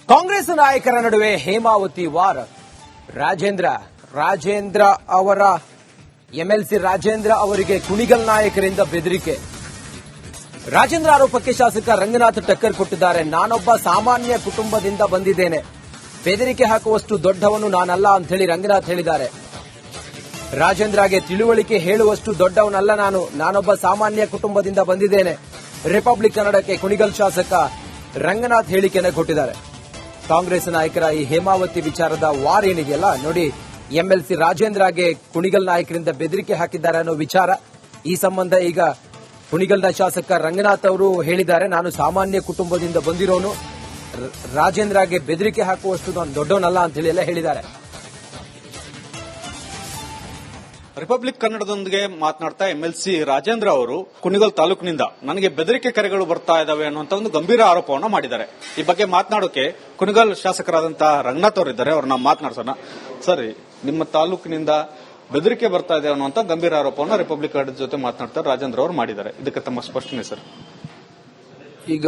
ಕಾಂಗ್ರೆಸ್ ನಾಯಕರ ನಡುವೆ ಹೇಮಾವತಿ ವಾರ್. ರಾಜೇಂದ್ರ ಅವರ ಎಂಎಲ್ಸಿ ರಾಜೇಂದ್ರ ಅವರಿಗೆ ಕುಣಿಗಲ್ ನಾಯಕರಿಂದ ಬೆದರಿಕೆ. ರಾಜೇಂದ್ರ ಆರೋಪಕ್ಕೆ ಶಾಸಕ ರಂಗನಾಥ್ ಟಕ್ಕರ್ ಕೊಟ್ಟಿದ್ದಾರೆ. ನಾನೊಬ್ಬ ಸಾಮಾನ್ಯ ಕುಟುಂಬದಿಂದ ಬಂದಿದ್ದೇನೆ, ಬೆದರಿಕೆ ಹಾಕುವಷ್ಟು ದೊಡ್ಡವನು ನಾನಲ್ಲ ಅಂತ ಹೇಳಿ ರಂಗನಾಥ್ ಹೇಳಿದ್ದಾರೆ. ರಾಜೇಂದ್ರಗೆ ತಿಳುವಳಿಕೆ ಹೇಳುವಷ್ಟು ದೊಡ್ಡವನಲ್ಲ ನಾನೊಬ್ಬ ಸಾಮಾನ್ಯ ಕುಟುಂಬದಿಂದ ಬಂದಿದ್ದೇನೆ. ರಿಪಬ್ಲಿಕ್ ಕನ್ನಡಕ್ಕೆ ಕುಣಿಗಲ್ ಶಾಸಕ ರಂಗನಾಥ್ ಹೇಳಿಕೆಯನ್ನು ಕೊಟ್ಟಿದ್ದಾರೆ. ಕಾಂಗ್ರೆಸ್ ನಾಯಕರ ಈ ಹೇಮಾವತಿ ವಿಚಾರದ ವಾರ್ ಏನಿದೆಯಲ್ಲ ನೋಡಿ, ಎಂಎಲ್ಸಿ ರಾಜೇಂದ್ರಗೆ ಕುಣಿಗಲ್ ನಾಯಕರಿಂದ ಬೆದರಿಕೆ ಹಾಕಿದ್ದಾರೆ ಅನ್ನೋ ವಿಚಾರ. ಈ ಸಂಬಂಧ ಈಗ ಕುಣಿಗಲ್ನ ಶಾಸಕ ರಂಗನಾಥ್ ಅವರು ಹೇಳಿದ್ದಾರೆ, ನಾನು ಸಾಮಾನ್ಯ ಕುಟುಂಬದಿಂದ ಬಂದಿರೋನು, ರಾಜೇಂದ್ರಗೆ ಬೆದರಿಕೆ ಹಾಕುವಷ್ಟು ನಾನು ದೊಡ್ಡವನಲ್ಲ ಅಂತ ಹೇಳಿ ಎಲ್ಲ ಹೇಳಿದ್ದಾರೆ. ರಿಪಬ್ಲಿಕ್ ಕನ್ನಡದೊಂದಿಗೆ ಮಾತನಾಡ್ತಾ ಎಂಎಲ್ಸಿ ರಾಜೇಂದ್ರ ಅವರು ಕುಣಿಗಲ್ ತಾಲೂಕಿನಿಂದ ನನಗೆ ಬೆದರಿಕೆ ಕರೆಗಳು ಬರ್ತಾ ಇದಾವೆ ಅನ್ನುವಂತ ಒಂದು ಗಂಭೀರ ಆರೋಪವನ್ನು ಮಾಡಿದ್ದಾರೆ. ಈ ಬಗ್ಗೆ ಮಾತನಾಡೋಕೆ ಕುಣಿಗಲ್ ಶಾಸಕರಾದಂತಹ ರಂಗನಾಥ್ ಅವರಿದ್ದಾರೆ, ಅವ್ರನ್ನ ಮಾತನಾಡ್ಸೋಣ. ಸರಿ, ನಿಮ್ಮ ತಾಲೂಕಿನಿಂದ ಬೆದರಿಕೆ ಬರ್ತಾ ಇದೆ ಅನ್ನುವಂತ ಗಂಭೀರ ಆರೋಪವನ್ನು ರಿಪಬ್ಲಿಕ್ ಕನ್ನಡದ ಜೊತೆ ಮಾತನಾಡ್ತಾರೆ ರಾಜೇಂದ್ರ ಅವರು ಮಾಡಿದ್ದಾರೆ. ಇದಕ್ಕೆ ತಮ್ಮ ಸ್ಪಷ್ಟನೆ ಸರ್. ಈಗ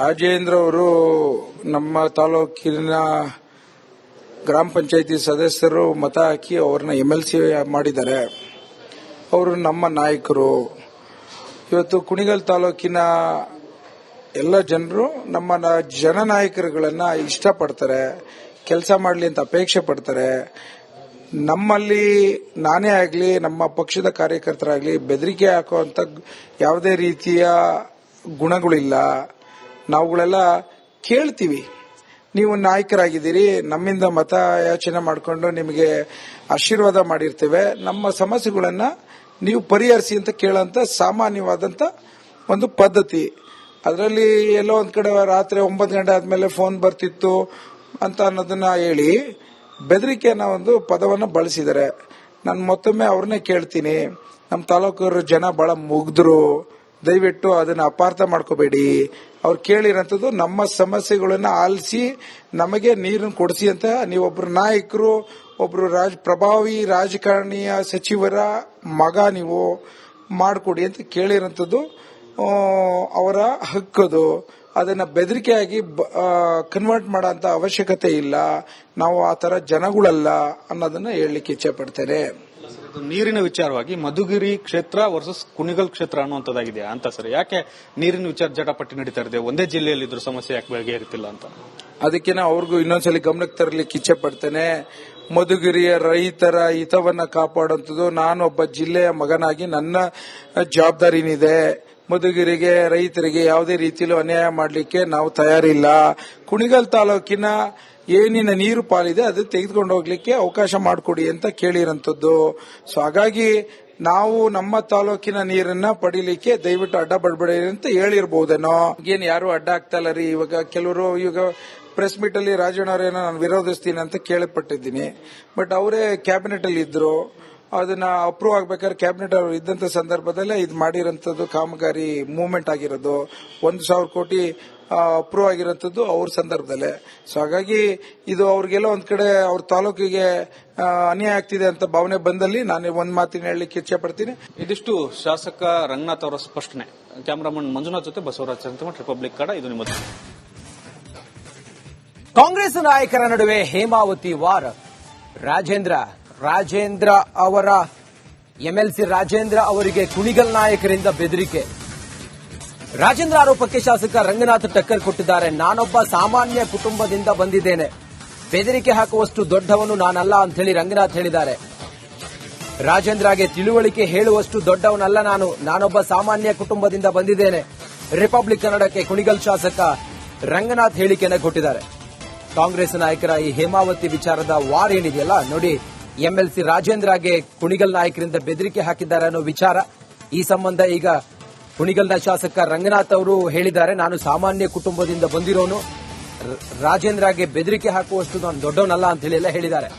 ರಾಜೇಂದ್ರ ಅವರು ನಮ್ಮ ತಾಲೂಕಿನ ಗ್ರಾಮ ಪಂಚಾಯಿತಿ ಸದಸ್ಯರು ಮತ ಹಾಕಿ ಅವ್ರನ್ನ ಎಂಎಲ್ಸಿ ಮಾಡಿದ್ದಾರೆ. ಅವರು ನಮ್ಮ ನಾಯಕರು. ಇವತ್ತು ಕುಣಿಗಲ್ ತಾಲೂಕಿನ ಎಲ್ಲ ಜನರು ನಮ್ಮ ಜನನಾಯಕರುಗಳನ್ನ ಇಷ್ಟಪಡ್ತಾರೆ, ಕೆಲಸ ಮಾಡಲಿ ಅಂತ ಅಪೇಕ್ಷೆ ಪಡ್ತಾರೆ. ನಮ್ಮಲ್ಲಿ ನಾನೇ ಆಗಲಿ ನಮ್ಮ ಪಕ್ಷದ ಕಾರ್ಯಕರ್ತರಾಗಲಿ ಬೆದರಿಕೆ ಹಾಕುವಂತ ಯಾವುದೇ ರೀತಿಯ ಗುಣಗಳಿಲ್ಲ. ನಾವುಗಳೆಲ್ಲ ಕೇಳ್ತೀವಿ, ನೀವು ನಾಯಕರಾಗಿದ್ದೀರಿ, ನಮ್ಮಿಂದ ಮತ ಯಾಚನೆ ಮಾಡಿಕೊಂಡು ನಿಮಗೆ ಆಶೀರ್ವಾದ ಮಾಡಿರ್ತೇವೆ, ನಮ್ಮ ಸಮಸ್ಯೆಗಳನ್ನ ನೀವು ಪರಿಹರಿಸಿ ಅಂತ ಕೇಳೋಂತ ಸಾಮಾನ್ಯವಾದಂತ ಒಂದು ಪದ್ಧತಿ. ಅದರಲ್ಲಿ ಎಲ್ಲೋ ಒಂದ್ ಕಡೆ ರಾತ್ರಿ 9 ಗಂಟೆ ಆದ್ಮೇಲೆ ಫೋನ್ ಬರ್ತಿತ್ತು ಅಂತ ಅನ್ನೋದನ್ನ ಹೇಳಿ ಬೆದರಿಕೆ ಅನ್ನೋ ಒಂದು ಪದವನ್ನು ಬಳಸಿದ್ದಾರೆ. ನಾನು ಮತ್ತೊಮ್ಮೆ ಅವ್ರನ್ನೇ ಕೇಳ್ತೀನಿ, ನಮ್ಮ ತಾಲೂಕು ಜನ ಬಹಳ ಮುಗ್ಧರು, ದಯವಿಟ್ಟು ಅದನ್ನ ಅಪಾರ್ಥ ಮಾಡ್ಕೋಬೇಡಿ. ಅವ್ರು ಕೇಳಿರೋಂಥದ್ದು ನಮ್ಮ ಸಮಸ್ಯೆಗಳನ್ನ ಆಲಿಸಿ ನಮಗೆ ನೀರನ್ನು ಕೊಡಿಸಿ ಅಂತ. ನೀವೊಬ್ರು ನಾಯಕರು, ಒಬ್ರು ಪ್ರಭಾವಿ ರಾಜಕಾರಣಿಯ ಸಚಿವರ ಮಗ, ನೀವು ಮಾಡಿಕೊಡಿ ಅಂತ ಕೇಳಿರೋಂಥದ್ದು ಅವರ ಹಕ್ಕದು. ಅದನ್ನ ಬೆದರಿಕೆಯಾಗಿ ಕನ್ವರ್ಟ್ ಮಾಡೋಂತ ಅವಶ್ಯಕತೆ ಇಲ್ಲ. ನಾವು ಆ ತರ ಜನಗಳಲ್ಲ ಅನ್ನೋದನ್ನ ಹೇಳಲಿಕ್ಕೆ ಇಚ್ಛೆ ಪಡ್ತೇನೆ. ನೀರಿನ ವಿಚಾರವಾಗಿ ಮಧುಗಿರಿ ಕ್ಷೇತ್ರ ವರ್ಸಸ್ ಕುಣಿಗಲ್ ಕ್ಷೇತ್ರ ಅನ್ನುವಂಥದ್ದಾಗಿದೆ ಅಂತ ಸರ್. ಯಾಕೆ ನೀರಿನ ವಿಚಾರ ಜಟಾಪಟ್ಟಿ ನಡೀತಾ ಇದೆ? ಒಂದೇ ಜಿಲ್ಲೆಯಲ್ಲಿ ಇದ್ರ ಸಮಸ್ಯೆ ಯಾಕೆ ಬಗೆಹರಿತಿಲ್ಲ ಅಂತ. ಅದಕ್ಕೆ ಅವ್ರಿಗೂ ಇನ್ನೊಂದ್ಸಲಿ ಗಮನಕ್ಕೆ ತರಲಿಕ್ಕೆ ಇಚ್ಛೆ ಪಡ್ತೇನೆ. ಮಧುಗಿರಿಯ ರೈತರ ಹಿತವನ್ನ ಕಾಪಾಡುವಂಥದ್ದು ನಾನೊಬ್ಬ ಜಿಲ್ಲೆಯ ಮಗನಾಗಿ ನನ್ನ ಜವಾಬ್ದಾರಿನಿದೆ. ಮಧುಗಿರಿಗೆ ರೈತರಿಗೆ ಯಾವುದೇ ರೀತಿಯಲ್ಲೂ ಅನ್ಯಾಯ ಮಾಡಲಿಕ್ಕೆ ನಾವು ತಯಾರಿಲ್ಲ. ಕುಣಿಗಲ್ ತಾಲೂಕಿನ ಏನಿನ ನೀರು ಪಾಲಿದೆ ಅದು ತೆಗೆದುಕೊಂಡು ಹೋಗ್ಲಿಕ್ಕೆ ಅವಕಾಶ ಮಾಡಿಕೊಡಿ ಅಂತ ಕೇಳಿರಂತದ್ದು. ಸೊ ಹಾಗಾಗಿ ನಾವು ನಮ್ಮ ತಾಲೂಕಿನ ನೀರನ್ನ ಪಡಿಲಿಕ್ಕೆ ದಯವಿಟ್ಟು ಅಡ್ಡ ಬಡಬೇಡಿ ಅಂತ ಹೇಳಿರ್ಬಹುದೇನೋ. ಏನ್ ಯಾರು ಅಡ್ಡ ಆಗ್ತಾ ಇಲ್ಲ ರೀ. ಇವಾಗ ಕೆಲವರು ಈಗ ಪ್ರೆಸ್ ಮೀಟ್ ಅಲ್ಲಿ ರಾಜಣ್ಣವರೇನೋ ನಾನು ವಿರೋಧಿಸ್ತೀನಿ ಅಂತ ಕೇಳಪಟ್ಟಿದ್ದೀನಿ. ಬಟ್ ಅವರೇ ಕ್ಯಾಬಿನೆಟ್ ಅಲ್ಲಿ ಇದ್ರು, ಅದನ್ನ ಅಪ್ರೂವ್ ಆಗ್ಬೇಕಾದ್ರೆ ಕ್ಯಾಬಿನೆಟ್ ಅವರು ಇದ್ದಂತ ಸಂದರ್ಭದಲ್ಲೇ ಇದು ಮಾಡಿರೋಂಥದ್ದು ಕಾಮಗಾರಿ ಮೂವ್ಮೆಂಟ್ ಆಗಿರೋದು 1,000 ಕೋಟಿ ಅಪ್ರೂವ್ ಆಗಿರೋಂಥದ್ದು ಅವ್ರ ಸಂದರ್ಭದಲ್ಲೇ. ಸೊ ಹಾಗಾಗಿ ಇದು ಅವ್ರಿಗೆಲ್ಲ ಒಂದ್ ಕಡೆ ಅವ್ರ ತಾಲೂಕಿಗೆ ಅನ್ಯಾಯ ಆಗ್ತಿದೆ ಅಂತ ಭಾವನೆ ಬಂದಲ್ಲಿ ನಾನು ಒಂದ್ ಮಾತಿನ ಹೇಳಲಿಕ್ಕೆ ಇಚ್ಛೆ ಪಡ್ತೀನಿ. ಇದಿಷ್ಟು ಶಾಸಕ ರಂಗನಾಥ್ ಅವರ ಸ್ಪಷ್ಟನೆ. ಕ್ಯಾಮರಾಮನ್ ಮಂಜುನಾಥ್ ಜೊತೆ ಬಸವರಾಜ್ ಚಂದ್ರಮಠ, ರಿಪಬ್ಲಿಕ್ ಕನ್ನಡ, ಇದು ನಿಮ್ಮದು. ಕಾಂಗ್ರೆಸ್ ನಾಯಕರ ನಡುವೆ ಹೇಮಾವತಿ ವಾರ್. ರಾಜೇಂದ್ರ ಅವರ ಎಂಎಲ್ಸಿ ರಾಜೇಂದ್ರ ಅವರಿಗೆ ಕುಣಿಗಲ್ ನಾಯಕರಿಂದ ಬೆದರಿಕೆ. ರಾಜೇಂದ್ರ ಆರೋಪಕ್ಕೆ ಶಾಸಕ ರಂಗನಾಥ್ ಟಕ್ಕರ್ ಕೊಟ್ಟಿದ್ದಾರೆ. ನಾನೊಬ್ಬ ಸಾಮಾನ್ಯ ಕುಟುಂಬದಿಂದ ಬಂದಿದ್ದೇನೆ, ಬೆದರಿಕೆ ಹಾಕುವಷ್ಟು ದೊಡ್ಡವನು ನಾನಲ್ಲ ಅಂತ ಹೇಳಿ ರಂಗನಾಥ್ ಹೇಳಿದ್ದಾರೆ. ರಾಜೇಂದ್ರಗೆ ತಿಳುವಳಿಕೆ ಹೇಳುವಷ್ಟು ದೊಡ್ಡವನಲ್ಲ ನಾನೊಬ್ಬ ಸಾಮಾನ್ಯ ಕುಟುಂಬದಿಂದ ಬಂದಿದ್ದೇನೆ. ರಿಪಬ್ಲಿಕ್ ಕನ್ನಡಕ್ಕೆ ಕುಣಿಗಲ್ ಶಾಸಕ ರಂಗನಾಥ್ ಹೇಳಿಕೆಯನ್ನು ಕೊಟ್ಟಿದ್ದಾರೆ. ಕಾಂಗ್ರೆಸ್ ನಾಯಕರ ಈ ಹೇಮಾವತಿ ವಿಚಾರದ ವಾರ್ ಏನಿದೆಯಲ್ಲ ನೋಡಿ, ಎಂಎಲ್ಸಿ ರಾಜೇಂದ್ರಗೆ ಕುಣಿಗಲ್ ನಾಯಕರಿಂದ ಬೆದರಿಕೆ ಹಾಕಿದ್ದಾರೆ ಅನ್ನೋ ವಿಚಾರ. ಈ ಸಂಬಂಧ ಈಗ ಕುಣಿಗಲ್ನ ಶಾಸಕ ರಂಗನಾಥ್ ಅವರು ಹೇಳಿದ್ದಾರೆ, ನಾನು ಸಾಮಾನ್ಯ ಕುಟುಂಬದಿಂದ ಬಂದಿರೋನು, ರಾಜೇಂದ್ರಗೆ ಬೆದರಿಕೆ ಹಾಕುವಷ್ಟು ನಾನು ದೊಡ್ಡವನಲ್ಲ ಅಂತ ಹೇಳಿ ಎಲ್ಲ ಹೇಳಿದ್ದಾರೆ.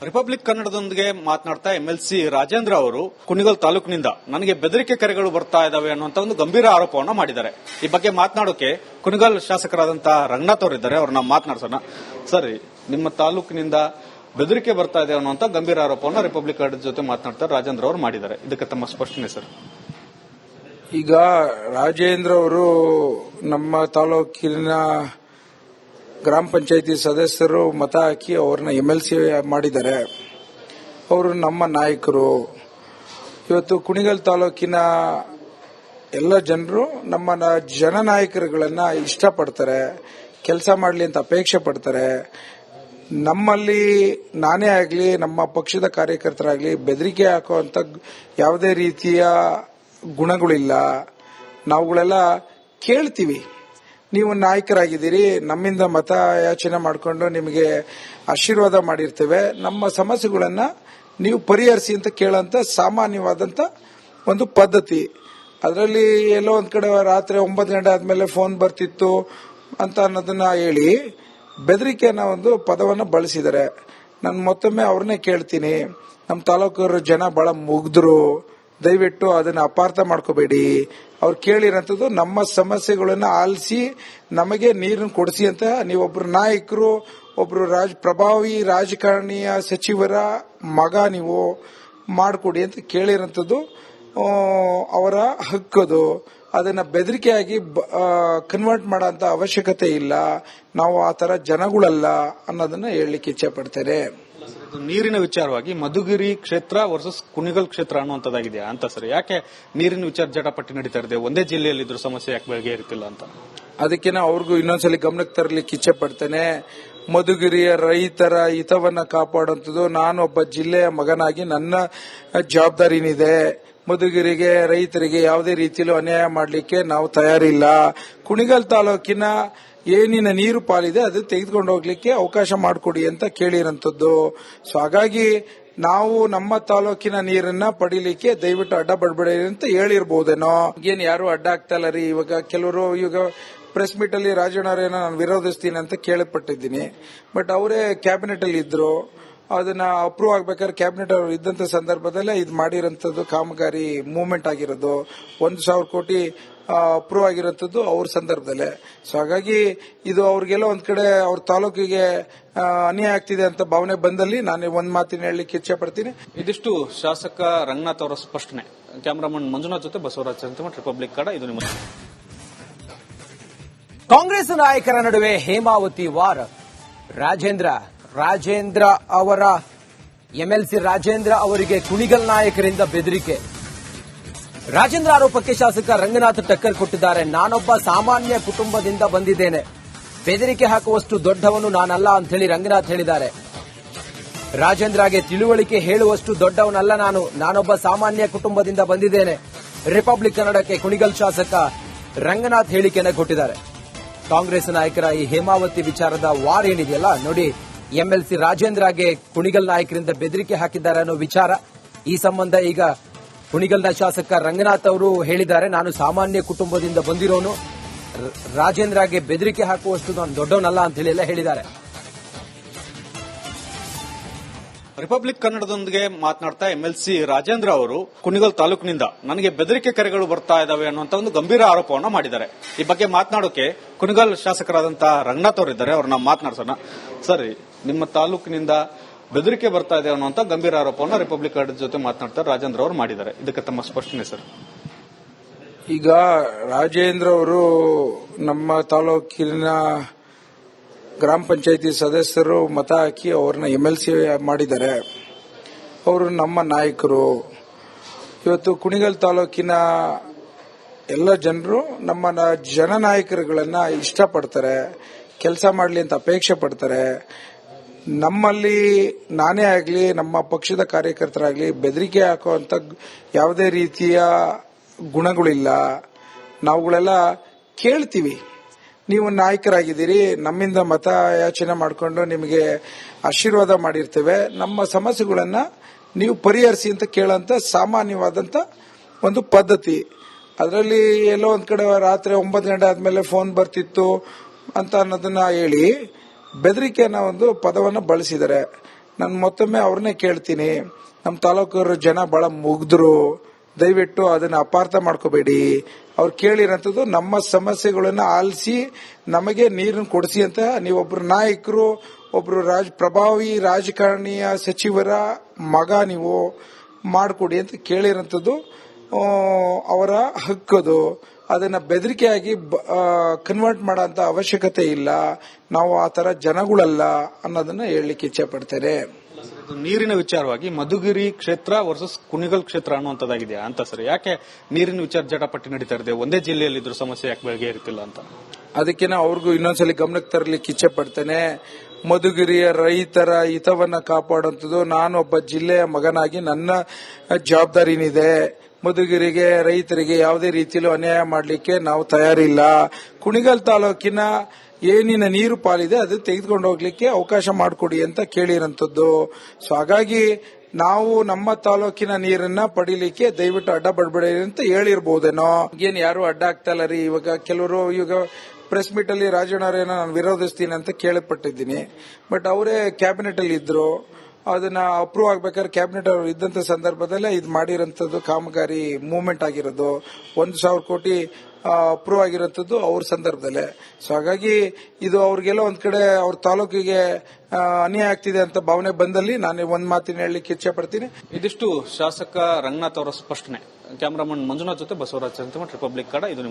ರಿಪಬ್ಲಿಕ್ ಕನ್ನಡದೊಂದಿಗೆ ಮಾತನಾಡ್ತಾ ಎಂಎಲ್ಸಿ ರಾಜೇಂದ್ರ ಅವರು ಕುಣಿಗಲ್ ತಾಲೂಕಿನಿಂದ ನನಗೆ ಬೆದರಿಕೆ ಕರೆಗಳು ಬರ್ತಾ ಇದಾವೆ ಅನ್ನುವಂತ ಒಂದು ಗಂಭೀರ ಆರೋಪವನ್ನು ಮಾಡಿದ್ದಾರೆ. ಈ ಬಗ್ಗೆ ಮಾತನಾಡೋಕೆ ಕುಣಿಗಲ್ ಶಾಸಕರಾದಂತಹ ರಂಗನಾಥ್ ಅವರಿದ್ದಾರೆ, ಅವ್ರನ್ನ ಮಾತನಾಡ್ಸೋಣ. ಸರಿ, ನಿಮ್ಮ ತಾಲೂಕಿನಿಂದ ಬೆದರಿಕೆ ಬರ್ತಾ ಇದೆ ಅನ್ನುವಂತ ಗಂಭೀರ ಆರೋಪವನ್ನು ರಿಪಬ್ಲಿಕ್ ಕನ್ನಡದ ಜೊತೆ ಮಾತನಾಡ್ತಾರೆ ರಾಜೇಂದ್ರ ಅವರು ಮಾಡಿದ್ದಾರೆ. ಇದಕ್ಕೆ ತಮ್ಮ ಸ್ಪಷ್ಟನೆ ಸರ್. ಈಗ ರಾಜೇಂದ್ರ ಅವರು ನಮ್ಮ ತಾಲೂಕಿನ ಗ್ರಾಮ ಪಂಚಾಯತಿ ಸದಸ್ಯರು ಮತ ಹಾಕಿ ಅವ್ರನ್ನ MLC ಮಾಡಿದ್ದಾರೆ. ಅವರು ನಮ್ಮ ನಾಯಕರು. ಇವತ್ತು ಕುಣಿಗಲ್ ತಾಲೂಕಿನ ಎಲ್ಲ ಜನರು ನಮ್ಮ ಜನನಾಯಕರುಗಳನ್ನ ಇಷ್ಟಪಡ್ತಾರೆ, ಕೆಲಸ ಮಾಡಲಿ ಅಂತ ಅಪೇಕ್ಷೆ ಪಡ್ತಾರೆ. ನಮ್ಮಲ್ಲಿ ನಾನೇ ಆಗಲಿ ನಮ್ಮ ಪಕ್ಷದ ಕಾರ್ಯಕರ್ತರಾಗಲಿ ಬೆದರಿಕೆ ಹಾಕುವಂತ ಯಾವುದೇ ರೀತಿಯ ಗುಣಗಳಿಲ್ಲ. ನಾವುಗಳೆಲ್ಲ ಕೇಳ್ತೀವಿ, ನೀವು ನಾಯಕರಾಗಿದ್ದೀರಿ, ನಮ್ಮಿಂದ ಮತ ಯಾಚನೆ ಮಾಡಿಕೊಂಡು ನಿಮಗೆ ಆಶೀರ್ವಾದ ಮಾಡಿರ್ತೇವೆ, ನಮ್ಮ ಸಮಸ್ಯೆಗಳನ್ನ ನೀವು ಪರಿಹರಿಸಿ ಅಂತ ಕೇಳೋಂತ ಸಾಮಾನ್ಯವಾದಂತ ಒಂದು ಪದ್ಧತಿ. ಅದರಲ್ಲಿ ಎಲ್ಲೋ ಒಂದ್ ಕಡೆ ರಾತ್ರಿ 9 ಗಂಟೆ ಆದ್ಮೇಲೆ ಫೋನ್ ಬರ್ತಿತ್ತು ಅಂತ ಅನ್ನೋದನ್ನ ಹೇಳಿ ಬೆದರಿಕೆನ ಒಂದು ಪದವನ್ನು ಬಳಸಿದ್ದಾರೆ. ನಾನು ಮತ್ತೊಮ್ಮೆ ಅವ್ರನ್ನೇ ಕೇಳ್ತೀನಿ, ನಮ್ಮ ತಾಲೂಕರು ಜನ ಬಹಳ ಮುಗ್ಧರು, ದಯವಿಟ್ಟು ಅದನ್ನ ಅಪಾರ್ಥ ಮಾಡ್ಕೋಬೇಡಿ. ಅವ್ರು ಕೇಳಿರೋಂಥದ್ದು ನಮ್ಮ ಸಮಸ್ಯೆಗಳನ್ನ ಆಲಿಸಿ ನಮಗೆ ನೀರನ್ನು ಕೊಡಿಸಿ ಅಂತ ನೀವೊಬ್ರು ನಾಯಕರು, ಒಬ್ರು ಪ್ರಭಾವಿ ರಾಜಕಾರಣಿಯ ಸಚಿವರ ಮಗ ನೀವು ಮಾಡಿಕೊಡಿ ಅಂತ ಕೇಳಿರೋಂಥದ್ದು ಅವರ ಹಕ್ಕದು. ಅದನ್ನ ಬೆದರಿಕೆಯಾಗಿ ಕನ್ವರ್ಟ್ ಮಾಡೋಂತ ಅವಶ್ಯಕತೆ ಇಲ್ಲ. ನಾವು ಆ ತರ ಜನಗಳಲ್ಲ ಅನ್ನೋದನ್ನ ಹೇಳಲಿಕ್ಕೆ ಇಚ್ಛೆ ಪಡ್ತೇನೆ. ನೀರಿನ ವಿಚಾರವಾಗಿ ಮಧುಗಿರಿ ಕ್ಷೇತ್ರ ವರ್ಸಸ್ ಕುಣಿಗಲ್ ಕ್ಷೇತ್ರ ಅನ್ನುವಂಥದ್ದಾಗಿದೆಯಾ ಅಂತ ಸರ್? ಯಾಕೆ ನೀರಿನ ವಿಚಾರ ಜಟಾಪಟ್ಟಿ ನಡೀತಾ ಇದೆ? ಒಂದೇ ಜಿಲ್ಲೆಯಲ್ಲಿ ಇದ್ರ ಸಮಸ್ಯೆ ಯಾಕೆ ಬಗೆಹರಿತಿಲ್ಲ ಅಂತ ಅದಕ್ಕೆ ಅವ್ರಿಗೂ ಇನ್ನೊಂದ್ಸಲಿ ಗಮನಕ್ಕೆ ತರಲಿಕ್ಕೆ ಇಚ್ಛೆ ಪಡ್ತೇನೆ. ಮಧುಗಿರಿಯ ರೈತರ ಹಿತವನ್ನ ಕಾಪಾಡುವಂಥದ್ದು ನಾನೊಬ್ಬ ಜಿಲ್ಲೆಯ ಮಗನಾಗಿ ನನ್ನ ಜವಾಬ್ದಾರಿನಿದೆ. ಮಧುಗಿರಿಗೆ ರೈತರಿಗೆ ಯಾವುದೇ ರೀತಿಯಲ್ಲೂ ಅನ್ಯಾಯ ಮಾಡಲಿಕ್ಕೆ ನಾವು ತಯಾರಿಲ್ಲ. ಕುಣಿಗಲ್ ತಾಲೂಕಿನ ಏನಿನ ನೀರು ಪಾಲಿದೆ ಅದು ತೆಗೆದುಕೊಂಡು ಹೋಗ್ಲಿಕ್ಕೆ ಅವಕಾಶ ಮಾಡಿಕೊಡಿ ಅಂತ ಕೇಳಿರಂತದ್ದು. ಸೊ ಹಾಗಾಗಿ ನಾವು ನಮ್ಮ ತಾಲೂಕಿನ ನೀರನ್ನ ಪಡಿಲಿಕ್ಕೆ ದಯವಿಟ್ಟು ಅಡ್ಡ ಬಡಬೇಡಿ ಅಂತ ಹೇಳಿರ್ಬಹುದೇನೋ. ಏನ್ ಯಾರು ಅಡ್ಡ ಆಗ್ತಾ ಇಲ್ಲ ರೀ. ಇವಾಗ ಕೆಲವರು ಈಗ ಪ್ರೆಸ್ ಮೀಟ್ ಅಲ್ಲಿ ರಾಜಣ್ಣವರೇನೋ ನಾನು ವಿರೋಧಿಸ್ತೀನಿ ಅಂತ ಕೇಳಪಟ್ಟಿದ್ದೀನಿ. ಬಟ್ ಅವರೇ ಕ್ಯಾಬಿನೆಟ್ ಅಲ್ಲಿ ಇದ್ರು, ಅದನ್ನ ಅಪ್ರೂವ್ ಆಗ್ಬೇಕಾದ್ರೆ ಕ್ಯಾಬಿನೆಟ್ ಅವರು ಇದ್ದಂತ ಸಂದರ್ಭದಲ್ಲೇ ಇದು ಮಾಡಿರೋಂಥದ್ದು ಕಾಮಗಾರಿ ಮೂವ್ಮೆಂಟ್ ಆಗಿರೋದು 1,000 ಕೋಟಿ ಅಪ್ರೂವ್ ಆಗಿರೋಂಥದ್ದು ಅವ್ರ ಸಂದರ್ಭದಲ್ಲೇ. ಸೊ ಹಾಗಾಗಿ ಇದು ಅವ್ರಿಗೆಲ್ಲ ಒಂದ್ ಕಡೆ ಅವ್ರ ತಾಲೂಕಿಗೆ ಅನ್ಯಾಯ ಆಗ್ತಿದೆ ಅಂತ ಭಾವನೆ ಬಂದಲ್ಲಿ ನಾನು ಒಂದ್ ಮಾತಿನ ಹೇಳಲಿಕ್ಕೆ ಇಚ್ಛೆ ಪಡ್ತೀನಿ. ಇದಿಷ್ಟು ಶಾಸಕ ರಂಗನಾಥ್ ಅವರ ಸ್ಪಷ್ಟನೆ. ಕ್ಯಾಮರಾಮನ್ ಮಂಜುನಾಥ್ ಜೊತೆ ಬಸವರಾಜ್ ಚಂದ್ರಮಠ, ರಿಪಬ್ಲಿಕ್ ಕನ್ನಡ, ಇದು ನಿಮ್ಮ. ಕಾಂಗ್ರೆಸ್ ನಾಯಕರ ನಡುವೆ ಹೇಮಾವತಿ ವಾರ್. ರಾಜೇಂದ್ರ ಅವರ MLC ರಾಜೇಂದ್ರ ಅವರಿಗೆ ಕುಣಿಗಲ್ ನಾಯಕರಿಂದ ಬೆದರಿಕೆ. ರಾಜೇಂದ್ರ ಆರೋಪಕ್ಕೆ ಶಾಸಕ ರಂಗನಾಥ್ ಟಕ್ಕರ್ ಕೊಟ್ಟಿದ್ದಾರೆ. ನಾನೊಬ್ಬ ಸಾಮಾನ್ಯ ಕುಟುಂಬದಿಂದ ಬಂದಿದ್ದೇನೆ, ಬೆದರಿಕೆ ಹಾಕುವಷ್ಟು ದೊಡ್ಡವನು ನಾನಲ್ಲ ಅಂತ ಹೇಳಿ ರಂಗನಾಥ್ ಹೇಳಿದ್ದಾರೆ. ರಾಜೇಂದ್ರಗೆ ತಿಳುವಳಿಕೆ ಹೇಳುವಷ್ಟು ದೊಡ್ಡವನಲ್ಲ ನಾನೊಬ್ಬ ಸಾಮಾನ್ಯ ಕುಟುಂಬದಿಂದ ಬಂದಿದ್ದೇನೆ. ರಿಪಬ್ಲಿಕ್ ಕನ್ನಡಕ್ಕೆ ಕುಣಿಗಲ್ ಶಾಸಕ ರಂಗನಾಥ್ ಹೇಳಿಕೆಯನ್ನು ಕೊಟ್ಟಿದ್ದಾರೆ. ಕಾಂಗ್ರೆಸ್ ನಾಯಕರ ಈ ಹೇಮಾವತಿ ವಿಚಾರದ ವಾರ್ ಏನಿದೆಯಲ್ಲ ನೋಡಿ, MLC ರಾಜೇಂದ್ರಗೆ ಕುಣಿಗಲ್ ನಾಯಕರಿಂದ ಬೆದರಿಕೆ ಹಾಕಿದ್ದಾರೆ ಅನ್ನೋ ವಿಚಾರ. ಈ ಸಂಬಂಧ ಈಗ ಕುಣಿಗಲ್ನ ಶಾಸಕ ರಂಗನಾಥ್ ಅವರು ಹೇಳಿದ್ದಾರೆ, ನಾನು ಸಾಮಾನ್ಯ ಕುಟುಂಬದಿಂದ ಬಂದಿರೋನು, ರಾಜೇಂದ್ರಗೆ ಬೆದರಿಕೆ ಹಾಕುವಷ್ಟು ನಾನು ದೊಡ್ಡವನಲ್ಲ ಅಂತ ಹೇಳಿ ಎಲ್ಲ ಹೇಳಿದ್ದಾರೆ. ರಿಪಬ್ಲಿಕ್ ಕನ್ನಡದೊಂದಿಗೆ ಮಾತನಾಡ್ತಾ MLC ರಾಜೇಂದ್ರ ಅವರು ಕುಣಿಗಲ್ ತಾಲೂಕಿನಿಂದ ನನಗೆ ಬೆದರಿಕೆ ಕರೆಗಳು ಬರ್ತಾ ಇದಾವೆ ಅನ್ನುವಂತ ಒಂದು ಗಂಭೀರ ಆರೋಪವನ್ನು ಮಾಡಿದ್ದಾರೆ. ಈ ಬಗ್ಗೆ ಮಾತನಾಡೋಕೆ ಕುಣಿಗಲ್ ಶಾಸಕರಾದಂತಹ ರಂಗನಾಥ್ ಅವರಿದ್ದಾರೆ, ಅವ್ರನ್ನ ಮಾತನಾಡ್ಸೋಣ. ಸರಿ, ನಿಮ್ಮ ತಾಲೂಕಿನಿಂದ ಬೆದರಿಕೆ ಬರ್ತಾ ಇದೆ ಅನ್ನುವಂತ ಗಂಭೀರ ಆರೋಪವನ್ನು ರಿಪಬ್ಲಿಕ್ ಕನ್ನಡ ಜೊತೆ ಮಾತನಾಡ್ತಾರೆ ರಾಜೇಂದ್ರ ಅವರು ಮಾಡಿದ್ದಾರೆ. ಇದಕ್ಕೆ ತಮ್ಮ ಸ್ಪಷ್ಟನೆ ಸರ್? ಈಗ ರಾಜೇಂದ್ರ ಅವರು ನಮ್ಮ ತಾಲೂಕಿನ ಗ್ರಾಮ ಪಂಚಾಯತಿ ಸದಸ್ಯರು ಮತ ಹಾಕಿ ಅವ್ರನ್ನ MLC ಮಾಡಿದ್ದಾರೆ. ಅವರು ನಮ್ಮ ನಾಯಕರು. ಇವತ್ತು ಕುಣಿಗಲ್ ತಾಲೂಕಿನ ಎಲ್ಲ ಜನರು ನಮ್ಮ ಜನನಾಯಕರುಗಳನ್ನ ಇಷ್ಟಪಡ್ತಾರೆ, ಕೆಲಸ ಮಾಡಲಿ ಅಂತ ಅಪೇಕ್ಷೆ ಪಡ್ತಾರೆ. ನಮ್ಮಲ್ಲಿ ನಾನೇ ಆಗಲಿ ನಮ್ಮ ಪಕ್ಷದ ಕಾರ್ಯಕರ್ತರಾಗಲಿ ಬೆದರಿಕೆ ಹಾಕುವಂತ ಯಾವುದೇ ರೀತಿಯ ಗುಣಗಳಿಲ್ಲ. ನಾವುಗಳೆಲ್ಲ ಕೇಳ್ತೀವಿ, ನೀವು ನಾಯಕರಾಗಿದ್ದೀರಿ, ನಮ್ಮಿಂದ ಮತ ಯಾಚನೆ ಮಾಡಿಕೊಂಡು ನಿಮಗೆ ಆಶೀರ್ವಾದ ಮಾಡಿರ್ತೇವೆ, ನಮ್ಮ ಸಮಸ್ಯೆಗಳನ್ನ ನೀವು ಪರಿಹರಿಸಿ ಅಂತ ಕೇಳೋಂತ ಸಾಮಾನ್ಯವಾದಂತ ಒಂದು ಪದ್ಧತಿ. ಅದರಲ್ಲಿ ಎಲ್ಲೋ ಒಂದ್ ಕಡೆ ರಾತ್ರಿ 9 ಗಂಟೆ ಆದ್ಮೇಲೆ ಫೋನ್ ಬರ್ತಿತ್ತು ಅಂತ ಅನ್ನೋದನ್ನ ಹೇಳಿ ಬೆದರಿಕೆನ ಒಂದು ಪದವನ್ನು ಬಳಸಿದ್ದಾರೆ. ನಾನು ಮತ್ತೊಮ್ಮೆ ಅವ್ರನ್ನೇ ಕೇಳ್ತೀನಿ, ನಮ್ಮ ತಾಲೂಕರು ಜನ ಬಹಳ ಮುಗ್ಧರು, ದಯವಿಟ್ಟು ಅದನ್ನ ಅಪಾರ್ಥ ಮಾಡ್ಕೋಬೇಡಿ. ಅವ್ರು ಕೇಳಿರೋಂಥದ್ದು ನಮ್ಮ ಸಮಸ್ಯೆಗಳನ್ನ ಆಲಿಸಿ ನಮಗೆ ನೀರನ್ನು ಕೊಡಿಸಿ ಅಂತ ನೀವೊಬ್ರು ನಾಯಕರು, ಒಬ್ರು ಪ್ರಭಾವಿ ರಾಜಕಾರಣಿಯ ಸಚಿವರ ಮಗ ನೀವು ಮಾಡಿಕೊಡಿ ಅಂತ ಕೇಳಿರೋಂಥದ್ದು ಅವರ ಹಕ್ಕದು. ಅದನ್ನ ಬೆದರಿಕೆಯಾಗಿ ಕನ್ವರ್ಟ್ ಮಾಡೋಂತ ಅವಶ್ಯಕತೆ ಇಲ್ಲ. ನಾವು ಆ ತರ ಜನಗಳಲ್ಲ ಅನ್ನೋದನ್ನ ಹೇಳಲಿಕ್ಕೆ ಇಚ್ಛೆ ಪಡ್ತೇನೆ. ಇದು ನೀರಿನ ವಿಚಾರವಾಗಿ ಮಧುಗಿರಿ ಕ್ಷೇತ್ರ ವರ್ಸಸ್ ಕುಣಿಗಲ್ ಕ್ಷೇತ್ರ ಅನ್ನುವಂಥದ್ದಾಗಿದೆಯಾ ಅಂತ ಸರ್? ಯಾಕೆ ನೀರಿನ ವಿಚಾರ ಜಟಾಪಟ್ಟಿ ನಡೀತಾ ಇದೆ? ಒಂದೇ ಜಿಲ್ಲೆಯಲ್ಲಿ ಇದ್ರ ಸಮಸ್ಯೆ ಯಾಕೆ ಬಗೆಹರಿತಿಲ್ಲ ಅಂತ? ಅದಕ್ಕೆ ಅವ್ರಿಗೂ ಇನ್ನೊಂದ್ಸಲಿ ಗಮನಕ್ಕೆ ತರಲಿಕ್ಕೆ ಇಚ್ಛೆ ಪಡ್ತೇನೆ. ಮಧುಗಿರಿಯ ರೈತರ ಹಿತವನ್ನ ಕಾಪಾಡುವಂಥದ್ದು ನಾನೊಬ್ಬ ಜಿಲ್ಲೆಯ ಮಗನಾಗಿ ನನ್ನ ಜವಾಬ್ದಾರಿನಿದೆ. ಮಧುಗಿರಿಗೆ ರೈತರಿಗೆ ಯಾವುದೇ ರೀತಿಯಲ್ಲೂ ಅನ್ಯಾಯ ಮಾಡಲಿಕ್ಕೆ ನಾವು ತಯಾರಿಲ್ಲ. ಕುಣಿಗಲ್ ತಾಲೂಕಿನ ಏನಿನ ನೀರು ಪಾಲಿದೆ ಅದು ತೆಗೆದುಕೊಂಡು ಹೋಗ್ಲಿಕ್ಕೆ ಅವಕಾಶ ಮಾಡಿಕೊಡಿ ಅಂತ ಕೇಳಿರಂತದ್ದು. ಸೊ ಹಾಗಾಗಿ ನಾವು ನಮ್ಮ ತಾಲೂಕಿನ ನೀರನ್ನ ಪಡಿಲಿಕ್ಕೆ ದಯವಿಟ್ಟು ಅಡ್ಡ ಬಡಬೇಡಿ ಅಂತ ಹೇಳಿರ್ಬಹುದೇನೋ. ಏನ್ ಯಾರು ಅಡ್ಡ ಆಗ್ತಾ ಇಲ್ಲ ರೀ. ಇವಾಗ ಕೆಲವರು ಪ್ರೆಸ್ ಮೀಟ್ ಅಲ್ಲಿ ರಾಜಣ್ಣವರೇನೋ ನಾನು ವಿರೋಧಿಸ್ತೀನಿ ಅಂತ ಕೇಳಪಟ್ಟಿದ್ದೀನಿ. ಬಟ್ ಅವರೇ ಕ್ಯಾಬಿನೆಟ್ ಅಲ್ಲಿ ಇದ್ರು. ಅದನ್ನ ಅಪ್ರೂವ್ ಆಗ್ಬೇಕಾದ್ರೆ ಕ್ಯಾಬಿನೆಟ್ ಅವರು ಇದ್ದಂತ ಸಂದರ್ಭದಲ್ಲೇ ಇದು ಮಾಡಿರೋಂಥದ್ದು ಕಾಮಗಾರಿ ಮೂವ್ಮೆಂಟ್ ಆಗಿರೋದು 1,000 ಕೋಟಿ ಅಪ್ರೂವ್ ಆಗಿರೋಂಥದ್ದು ಅವ್ರ ಸಂದರ್ಭದಲ್ಲೇ. ಸೊ ಹಾಗಾಗಿ ಇದು ಅವ್ರಿಗೆಲ್ಲ ಒಂದ್ ಕಡೆ ಅವ್ರ ತಾಲೂಕಿಗೆ ಅನ್ಯಾಯ ಆಗ್ತಿದೆ ಅಂತ ಭಾವನೆ ಬಂದಲ್ಲಿ ನಾನು ಒಂದ್ ಮಾತಿನ ಹೇಳಲಿಕ್ಕೆ ಇಚ್ಛೆ ಪಡ್ತೀನಿ. ಇದಿಷ್ಟು ಶಾಸಕ ರಂಗನಾಥ್ ಅವರ ಸ್ಪಷ್ಟನೆ. ಕ್ಯಾಮರಾಮನ್ ಮಂಜುನಾಥ್ ಜೊತೆ ಬಸವರಾಜ್ ಚಂದ್ರಮಠ್, ರಿಪಬ್ಲಿಕ್ ಕನ್ನಡ. ಇದು